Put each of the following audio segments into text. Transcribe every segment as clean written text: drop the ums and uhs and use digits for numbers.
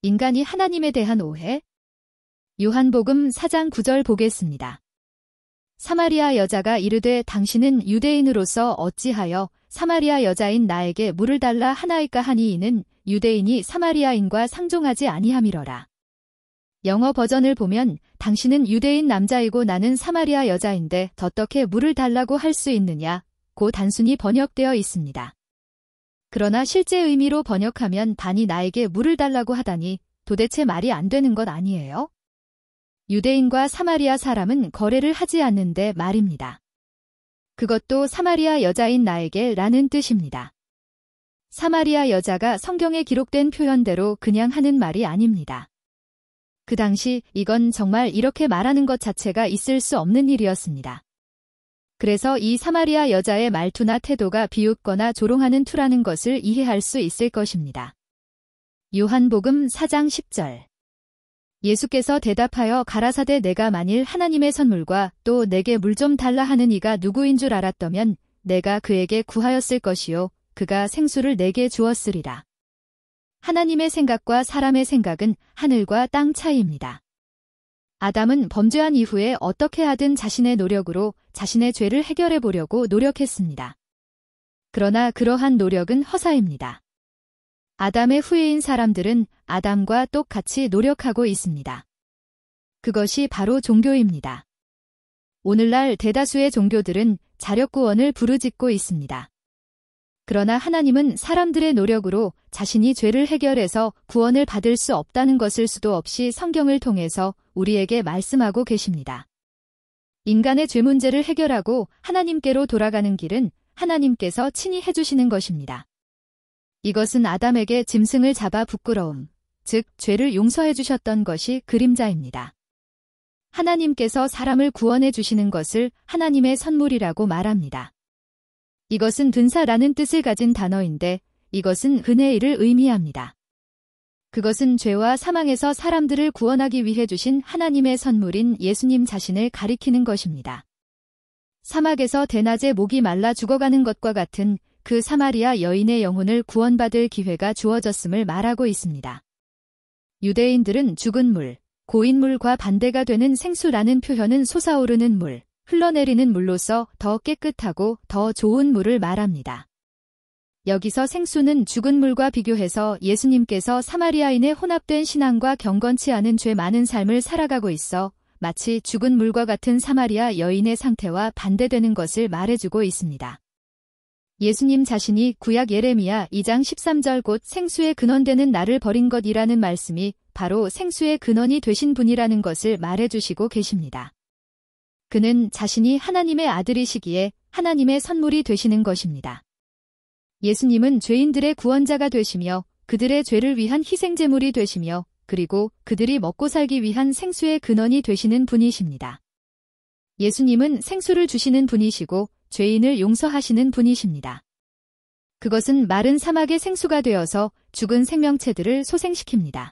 인간이 하나님에 대한 오해? 요한복음 4장 9절 보겠습니다. 사마리아 여자가 이르되 당신은 유대인으로서 어찌하여 사마리아 여자인 나에게 물을 달라 하나이까 하니 이는 유대인이 사마리아인과 상종하지 아니함이러라. 영어 버전을 보면 당신은 유대인 남자이고 나는 사마리아 여자인데 어떻게 물을 달라고 할 수 있느냐 고 단순히 번역되어 있습니다. 그러나 실제 의미로 번역하면 단이 나에게 물을 달라고 하다니 도대체 말이 안 되는 것 아니에요? 유대인과 사마리아 사람은 거래를 하지 않는데 말입니다. 그것도 사마리아 여자인 나에게 라는 뜻입니다. 사마리아 여자가 성경에 기록된 표현대로 그냥 하는 말이 아닙니다. 그 당시 이건 정말 이렇게 말하는 것 자체가 있을 수 없는 일이었습니다. 그래서 이 사마리아 여자의 말투나 태도가 비웃거나 조롱하는 투라는 것을 이해할 수 있을 것입니다. 요한복음 4장 10절. 예수께서 대답하여 가라사대 내가 만일 하나님의 선물과 또 내게 물 좀 달라 하는 이가 누구인 줄 알았더면 내가 그에게 구하였을 것이요 그가 생수를 내게 주었으리라. 하나님의 생각과 사람의 생각은 하늘과 땅 차이입니다. 아담은 범죄한 이후에 어떻게 하든 자신의 노력으로 자신의 죄를 해결해 보려고 노력했습니다. 그러나 그러한 노력은 허사입니다. 아담의 후예인 사람들은 아담과 똑같이 노력하고 있습니다. 그것이 바로 종교입니다. 오늘날 대다수의 종교들은 자력구원을 부르짖고 있습니다. 그러나 하나님은 사람들의 노력으로 자신이 죄를 해결해서 구원을 받을 수 없다는 것을 수도 없이 성경을 통해서 우리에게 말씀하고 계십니다. 인간의 죄 문제를 해결하고 하나님께로 돌아가는 길은 하나님께서 친히 해주시는 것입니다. 이것은 아담에게 짐승을 잡아 부끄러움, 즉 죄를 용서해 주셨던 것이 그림자입니다. 하나님께서 사람을 구원해 주시는 것을 하나님의 선물이라고 말합니다. 이것은 든사라는 뜻을 가진 단어인데 이것은 은혜의를 의미합니다. 그것은 죄와 사망에서 사람들을 구원하기 위해 주신 하나님의 선물인 예수님 자신을 가리키는 것입니다. 사막에서 대낮에 목이 말라 죽어가는 것과 같은 그 사마리아 여인의 영혼을 구원받을 기회가 주어졌음을 말하고 있습니다. 유대인들은 죽은 물, 고인물과 반대가 되는 생수라는 표현은 솟아오르는 물, 흘러내리는 물로서 더 깨끗하고 더 좋은 물을 말합니다. 여기서 생수는 죽은 물과 비교해서 예수님께서 사마리아인의 혼합된 신앙과 경건치 않은 죄 많은 삶을 살아가고 있어 마치 죽은 물과 같은 사마리아 여인의 상태와 반대되는 것을 말해주고 있습니다. 예수님 자신이 구약 예레미야 2장 13절 곧 생수의 근원되는 나를 버린 것이라는 말씀이 바로 생수의 근원이 되신 분이라는 것을 말해주시고 계십니다. 그는 자신이 하나님의 아들이시기에 하나님의 선물이 되시는 것입니다. 예수님은 죄인들의 구원자가 되시며 그들의 죄를 위한 희생제물이 되시며 그리고 그들이 먹고 살기 위한 생수의 근원이 되시는 분이십니다. 예수님은 생수를 주시는 분이시고 죄인을 용서하시는 분이십니다. 그것은 마른 사막의 생수가 되어서 죽은 생명체들을 소생시킵니다.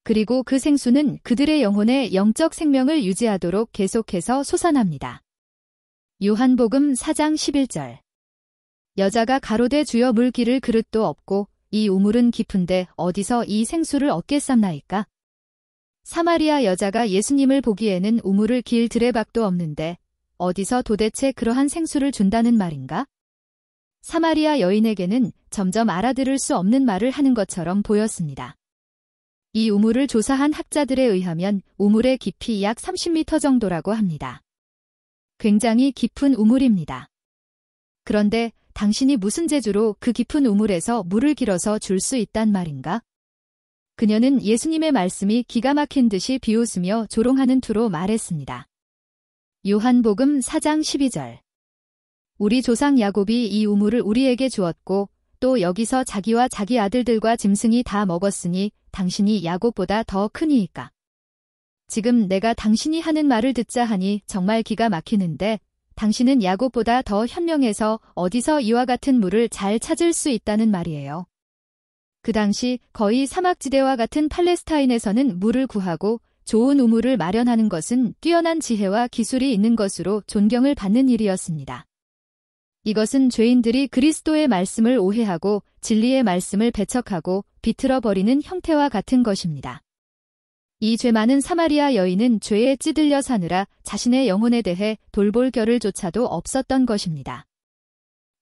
그리고 그 생수는 그들의 영혼의 영적 생명을 유지하도록 계속해서 솟아납니다. 요한복음 4장 11절. 여자가 가로되 주여 물 기를 그릇도 없고 이 우물은 깊은데 어디서 이 생수를 얻겠삼나이까? 사마리아 여자가 예수님을 보기에는 우물을 길 드레박도 없는데 어디서 도대체 그러한 생수를 준다는 말인가? 사마리아 여인에게는 점점 알아들을 수 없는 말을 하는 것처럼 보였습니다. 이 우물을 조사한 학자들에 의하면 우물의 깊이 약 30m 정도라고 합니다. 굉장히 깊은 우물입니다. 그런데 당신이 무슨 재주로 그 깊은 우물에서 물을 길어서 줄 수 있단 말인가? 그녀는 예수님의 말씀이 기가 막힌 듯이 비웃으며 조롱하는 투로 말했습니다. 요한복음 4장 12절. 우리 조상 야곱이 이 우물을 우리에게 주었고 또 여기서 자기와 자기 아들들과 짐승이 다 먹었으니 당신이 야곱보다 더 크니이까. 지금 내가 당신이 하는 말을 듣자 하니 정말 기가 막히는데 당신은 야곱보다 더 현명해서 어디서 이와 같은 물을 잘 찾을 수 있다는 말이에요. 그 당시 거의 사막지대와 같은 팔레스타인에서는 물을 구하고 좋은 우물을 마련하는 것은 뛰어난 지혜와 기술이 있는 것으로 존경을 받는 일이었습니다. 이것은 죄인들이 그리스도의 말씀을 오해하고 진리의 말씀을 배척하고 비틀어 버리는 형태와 같은 것입니다. 이 죄 많은 사마리아 여인은 죄에 찌들려 사느라 자신의 영혼에 대해 돌볼 겨를조차도 없었던 것입니다.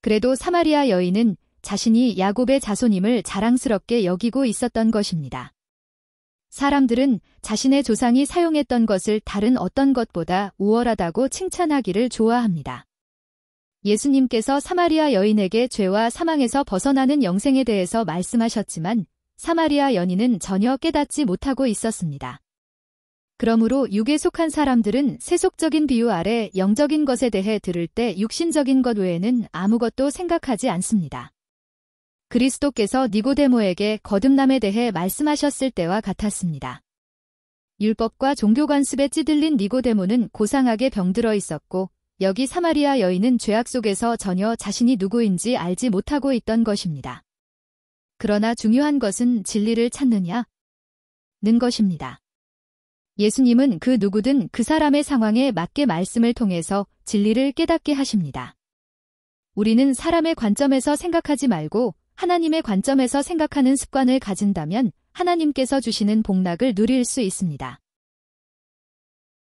그래도 사마리아 여인은 자신이 야곱의 자손임을 자랑스럽게 여기고 있었던 것입니다. 사람들은 자신의 조상이 사용했던 것을 다른 어떤 것보다 우월하다고 칭찬하기를 좋아합니다. 예수님께서 사마리아 여인에게 죄와 사망에서 벗어나는 영생에 대해서 말씀하셨지만 사마리아 여인은 전혀 깨닫지 못하고 있었습니다. 그러므로 육에 속한 사람들은 세속적인 비유 아래 영적인 것에 대해 들을 때 육신적인 것 외에는 아무것도 생각하지 않습니다. 그리스도께서 니고데모에게 거듭남에 대해 말씀하셨을 때와 같았습니다. 율법과 종교관습에 찌들린 니고데모는 고상하게 병들어 있었고 여기 사마리아 여인은 죄악 속에서 전혀 자신이 누구인지 알지 못하고 있던 것입니다. 그러나 중요한 것은 진리를 찾느냐는 것입니다. 예수님은 그 누구든 그 사람의 상황에 맞게 말씀을 통해서 진리를 깨닫게 하십니다. 우리는 사람의 관점에서 생각하지 말고 하나님의 관점에서 생각하는 습관을 가진다면 하나님께서 주시는 복락을 누릴 수 있습니다.